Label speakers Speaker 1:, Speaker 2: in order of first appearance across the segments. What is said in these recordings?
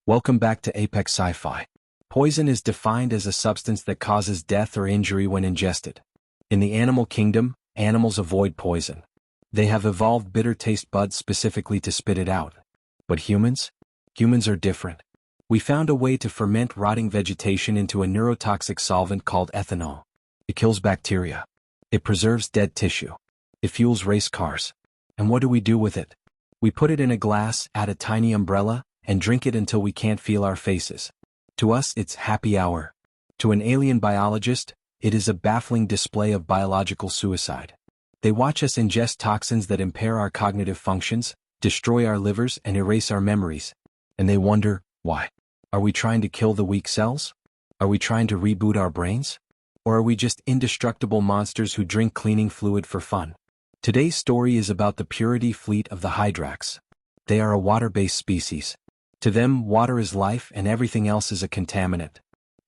Speaker 1: Welcome back to Apex Sci-Fi. Poison is defined as a substance that causes death or injury when ingested. In the animal kingdom, animals avoid poison. They have evolved bitter taste buds specifically to spit it out. But humans? Humans are different. We found a way to ferment rotting vegetation into a neurotoxic solvent called ethanol. It kills bacteria. It preserves dead tissue. It fuels race cars. And what do we do with it? We put it in a glass, add a tiny umbrella, and drink it until we can't feel our faces. To us, it's happy hour. To an alien biologist, it is a baffling display of biological suicide. They watch us ingest toxins that impair our cognitive functions, destroy our livers, and erase our memories. And they wonder, why? Are we trying to kill the weak cells? Are we trying to reboot our brains? Or are we just indestructible monsters who drink cleaning fluid for fun? Today's story is about the purity fleet of the Hydrax. They are a water-based species. To them, water is life and everything else is a contaminant.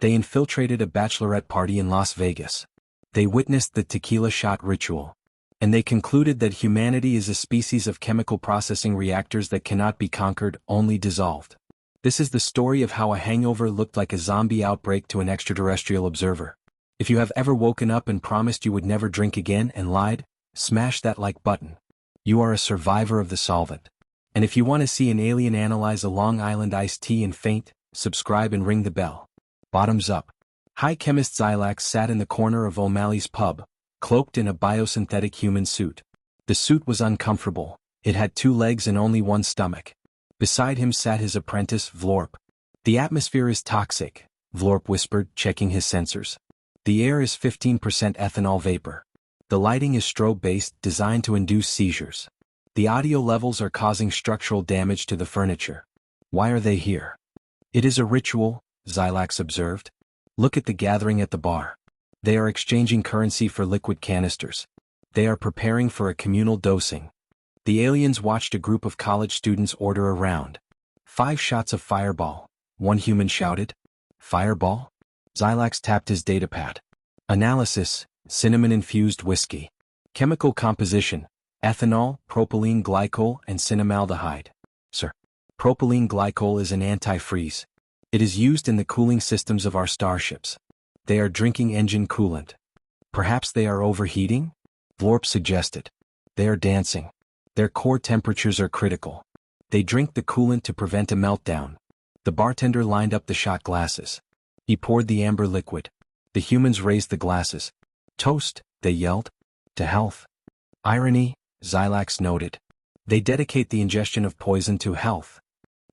Speaker 1: They infiltrated a bachelorette party in Las Vegas. They witnessed the tequila shot ritual. And they concluded that humanity is a species of chemical processing reactors that cannot be conquered, only dissolved. This is the story of how a hangover looked like a zombie outbreak to an extraterrestrial observer. If you have ever woken up and promised you would never drink again and lied, smash that like button. You are a survivor of the solvent. And if you want to see an alien analyze a Long Island iced tea and faint, subscribe and ring the bell. Bottoms up. High chemist Xylax sat in the corner of O'Malley's pub, cloaked in a biosynthetic human suit. The suit was uncomfortable. It had 2 legs and only 1 stomach. Beside him sat his apprentice, Vlorp. The atmosphere is toxic, Vlorp whispered, checking his sensors. The air is 15% ethanol vapor. The lighting is strobe-based, designed to induce seizures. The audio levels are causing structural damage to the furniture. Why are they here? It is a ritual, Xylax observed. Look at the gathering at the bar. They are exchanging currency for liquid canisters. They are preparing for a communal dosing. The aliens watched a group of college students order a round. 5 shots of Fireball, one human shouted. Fireball? Xylax tapped his datapad. Analysis, cinnamon-infused whiskey. Chemical composition, ethanol, propylene glycol, and cinnamaldehyde. Sir, propylene glycol is an antifreeze. It is used in the cooling systems of our starships. They are drinking engine coolant. Perhaps they are overheating? Vlorp suggested. They are dancing. Their core temperatures are critical. They drink the coolant to prevent a meltdown. The bartender lined up the shot glasses. He poured the amber liquid. The humans raised the glasses. Toast, they yelled. To health. Irony, Xylax noted. They dedicate the ingestion of poison to health.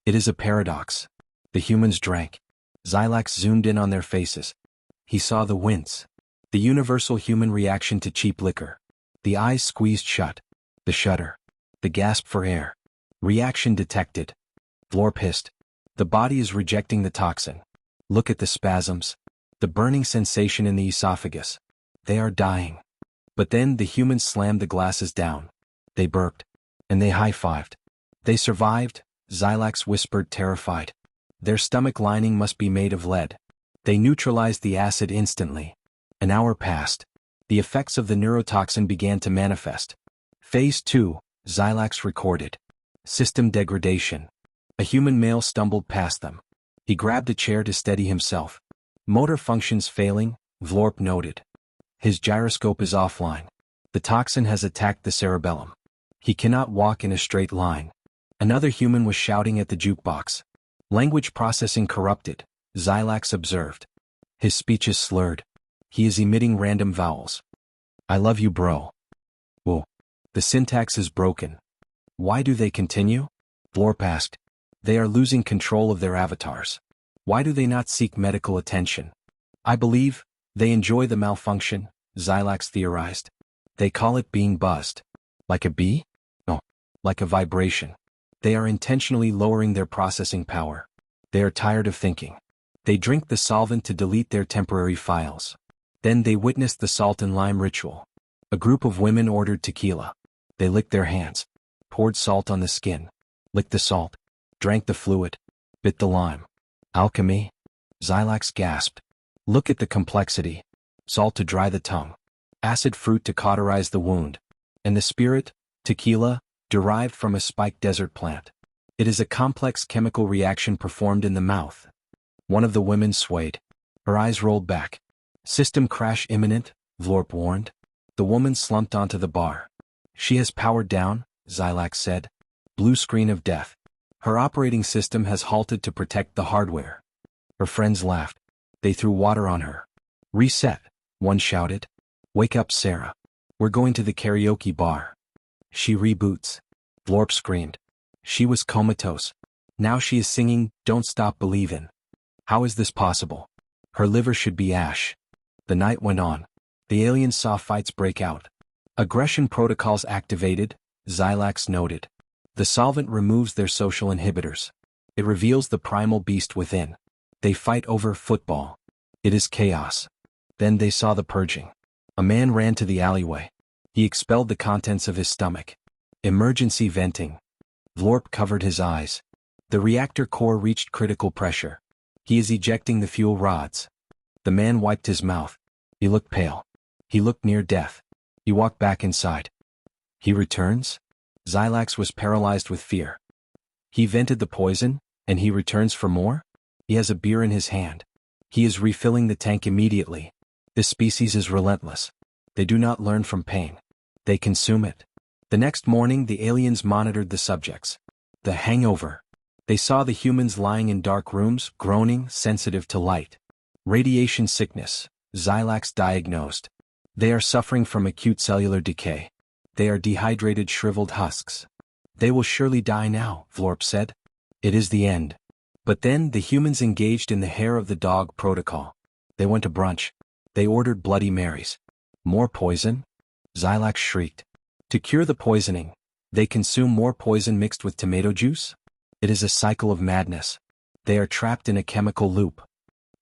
Speaker 1: It is a paradox. The humans drank. Xylax zoomed in on their faces. He saw the wince. The universal human reaction to cheap liquor. The eyes squeezed shut. The shudder. The gasp for air. Reaction detected. Vlorp hissed. The body is rejecting the toxin. Look at the spasms. The burning sensation in the esophagus. They are dying. But then the humans slammed the glasses down. They burped. And they high-fived. They survived, Xylax whispered, terrified. Their stomach lining must be made of lead. They neutralized the acid instantly. An hour passed. The effects of the neurotoxin began to manifest. Phase 2, Xylax recorded. System degradation. A human male stumbled past them. He grabbed a chair to steady himself. Motor functions failing, Vlorp noted. His gyroscope is offline. The toxin has attacked the cerebellum. He cannot walk in a straight line. Another human was shouting at the jukebox. Language processing corrupted, Xylax observed. His speech is slurred. He is emitting random vowels. I love you, bro. Whoa. The syntax is broken. Why do they continue? Vlorp asked. They are losing control of their avatars. Why do they not seek medical attention? I believe they enjoy the malfunction, Xylax theorized. They call it being buzzed. Like a bee? No. Like a vibration. They are intentionally lowering their processing power. They are tired of thinking. They drink the solvent to delete their temporary files. Then they witnessed the salt and lime ritual. A group of women ordered tequila. They licked their hands, poured salt on the skin, licked the salt, drank the fluid, bit the lime. Alchemy? Xylax gasped. Look at the complexity. Salt to dry the tongue. Acid fruit to cauterize the wound. And the spirit, tequila, derived from a spiked desert plant. It is a complex chemical reaction performed in the mouth. One of the women swayed. Her eyes rolled back. System crash imminent, Vlorp warned. The woman slumped onto the bar. She has powered down, Xylax said. Blue screen of death. Her operating system has halted to protect the hardware. Her friends laughed. They threw water on her. Reset, one shouted. Wake up, Sarah. We're going to the karaoke bar. She reboots. Vlorp screamed. She was comatose. Now she is singing Don't Stop Believin'. How is this possible? Her liver should be ash. The night went on. The aliens saw fights break out. Aggression protocols activated, Xylax noted. The solvent removes their social inhibitors. It reveals the primal beast within. They fight over football. It is chaos. Then they saw the purging. A man ran to the alleyway. He expelled the contents of his stomach. Emergency venting. Vlorp covered his eyes. The reactor core reached critical pressure. He is ejecting the fuel rods. The man wiped his mouth. He looked pale. He looked near death. He walked back inside. He returns? Xylax was paralyzed with fear. He vented the poison, and he returns for more? He has a beer in his hand. He is refilling the tank immediately. This species is relentless. They do not learn from pain. They consume it. The next morning the aliens monitored the subjects. The hangover. They saw the humans lying in dark rooms, groaning, sensitive to light. Radiation sickness, Xylax diagnosed. They are suffering from acute cellular decay. They are dehydrated, shriveled husks. They will surely die now, Vlorp said. It is the end. But then the humans engaged in the hair of the dog protocol. They went to brunch. They ordered Bloody Marys. More poison? Xylax shrieked. To cure the poisoning, they consume more poison mixed with tomato juice? It is a cycle of madness. They are trapped in a chemical loop.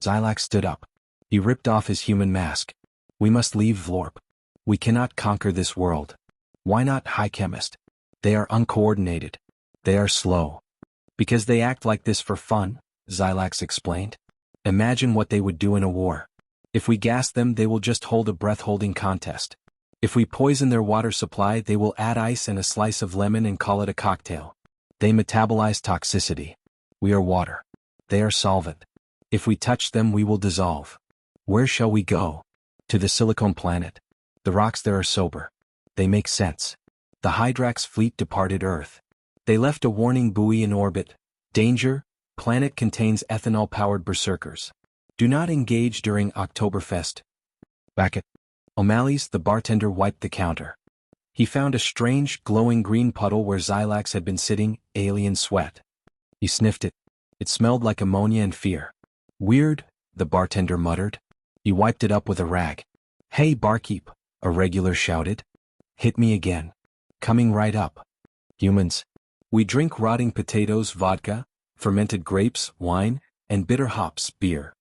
Speaker 1: Xylax stood up. He ripped off his human mask. We must leave, Vlorp. We cannot conquer this world. Why not, High Chemist? They are uncoordinated. They are slow. Because they act like this for fun, Xylax explained. Imagine what they would do in a war. If we gas them, they will just hold a breath-holding contest. If we poison their water supply, they will add ice and a slice of lemon and call it a cocktail. They metabolize toxicity. We are water. They are solvent. If we touch them, we will dissolve. Where shall we go? To the Silicon Planet. The rocks there are sober. They make sense. The Hydrax fleet departed Earth. They left a warning buoy in orbit. Danger, planet contains ethanol-powered berserkers. Do not engage during Oktoberfest. Back at O'Malley's, the bartender wiped the counter. He found a strange, glowing green puddle where Xylax had been sitting, alien sweat. He sniffed it. It smelled like ammonia and fear. Weird, the bartender muttered. He wiped it up with a rag. Hey, barkeep, a regular shouted. Hit me again. Coming right up. Humans. We drink rotting potatoes, vodka, fermented grapes, wine, and bitter hops, beer.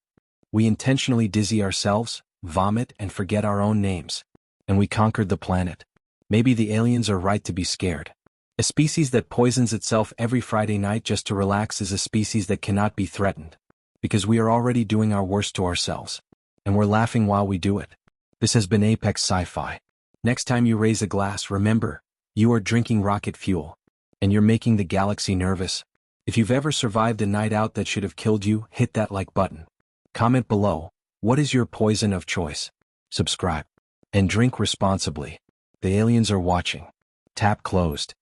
Speaker 1: We intentionally dizzy ourselves, vomit, and forget our own names. And we conquered the planet. Maybe the aliens are right to be scared. A species that poisons itself every Friday night just to relax is a species that cannot be threatened. Because we are already doing our worst to ourselves. And we're laughing while we do it. This has been Apex Sci-Fi. Next time you raise a glass, remember, you are drinking rocket fuel. And you're making the galaxy nervous. If you've ever survived a night out that should have killed you, hit that like button. Comment below, what is your poison of choice? Subscribe. And drink responsibly. The aliens are watching. Tap closed.